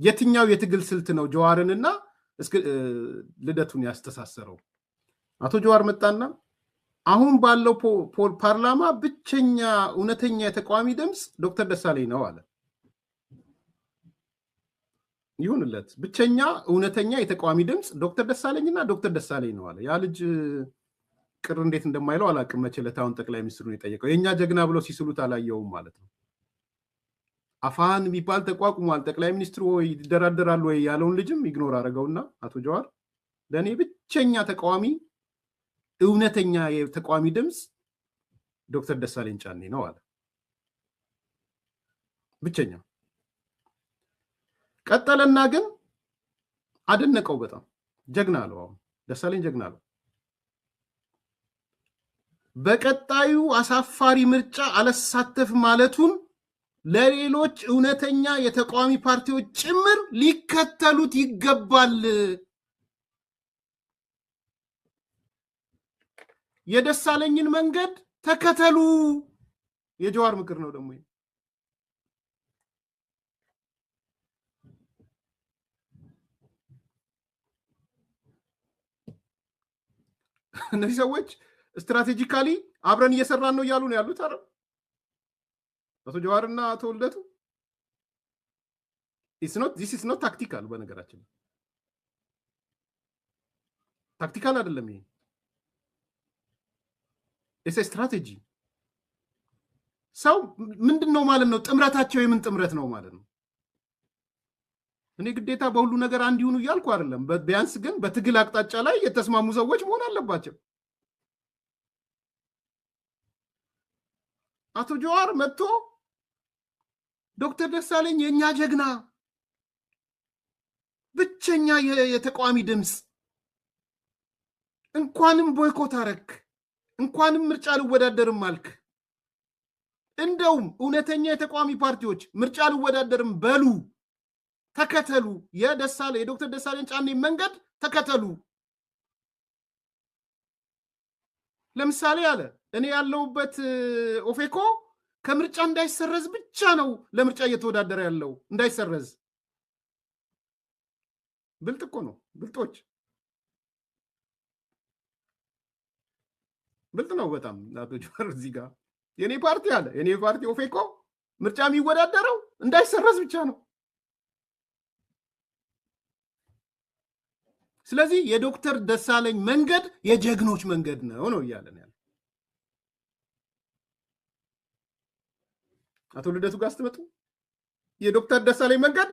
የትኛው የትግል ስልት ነው ጀዋርንና ልደቱን ያስተሳሰረው? አቶ ጀዋር መጣና አሁን ባለው ፓርላማ ብቸኛ እውነተኛ የተቃዋሚ ድምፅ ዶክተር ደሳለኝ ነው አለ። ይሁንለት፣ ብቸኛ እውነተኛ የተቃዋሚ ድምፅ ዶክተር ደሳለኝና ዶክተር ደሳለኝ ነው አለ። ያ ልጅ ቅር እንዴት እንደማይለው አላቅም። መቸለታውን ጠቅላይ ሚኒስትሩን የጠየቀው የኛ ጀግና ብሎ ሲስሉት አላየውም ማለት ነው። አፋን የሚባል ተቋቁሟል፣ ጠቅላይ ሚኒስትሩ ወይ ይደራደራሉ ወይ ያለውን ልጅም ኢግኖር አደረገውና አቶ ጀዋር ለእኔ ብቸኛ ተቃዋሚ እውነተኛ የተቃዋሚ ድምፅ ዶክተር ደሳለኝ ጫኔ ነው አለ። ብቸኛ። ቀጠለና ግን አደነቀው፣ በጣም ጀግና አለው። አሁን ደሳለኝ ጀግና አለው። በቀጣዩ አሳፋሪ ምርጫ አልሳተፍ ማለቱን ለሌሎች እውነተኛ የተቃዋሚ ፓርቲዎች ጭምር ሊከተሉት ይገባል። የደሳለኝን መንገድ ተከተሉ። የጀዋር ምክር ነው ደግሞ። እነዚህ ሰዎች ስትራቴጂካሊ አብረን እየሰራን ነው እያሉ ነው ያሉት አይደል? አቶ ጀዋርና አቶ ልደቱ this is not tactical። በነገራችን ታክቲካል አይደለም ይሄ፣ it's a strategy። ሰው ምንድነው ማለት ነው? ጥምረታቸው የምን ጥምረት ነው ማለት ነው? እኔ ግዴታ በሁሉ ነገር አንድ ይሁኑ እያልኩ አይደለም። ቢያንስ ግን በትግል አቅጣጫ ላይ የተስማሙ ሰዎች መሆን አለባቸው። አቶ ጀዋር መጥቶ ዶክተር ደሳለኝ የኛ ጀግና፣ ብቸኛ የተቃዋሚ ድምፅ፣ እንኳንም ቦይኮት አረክ፣ እንኳንም ምርጫ ልወዳደርም አልክ፣ እንደውም እውነተኛ የተቃዋሚ ፓርቲዎች ምርጫ ልወዳደርም በሉ፣ ተከተሉ፣ የዶክተር ደሳለኝ ጫኔ መንገድ ተከተሉ። ለምሳሌ አለ እኔ ያለውበት ኦፌኮ ከምርጫ እንዳይሰረዝ ብቻ ነው ለምርጫ እየተወዳደረ ያለው፣ እንዳይሰረዝ። ብልጥ እኮ ነው። ብልጦች ብልጥ ነው በጣም አቶ ጀዋር። እዚህ ጋር የኔ ፓርቲ አለ፣ የኔ ፓርቲ ኦፌኮ ምርጫ የሚወዳደረው እንዳይሰረዝ ብቻ ነው። ስለዚህ የዶክተር ደሳለኝ መንገድ የጀግኖች መንገድ ነው እያለን ያለ። አቶ ልደቱ ጋር ስትመጡ የዶክተር ደሳለኝ መንገድ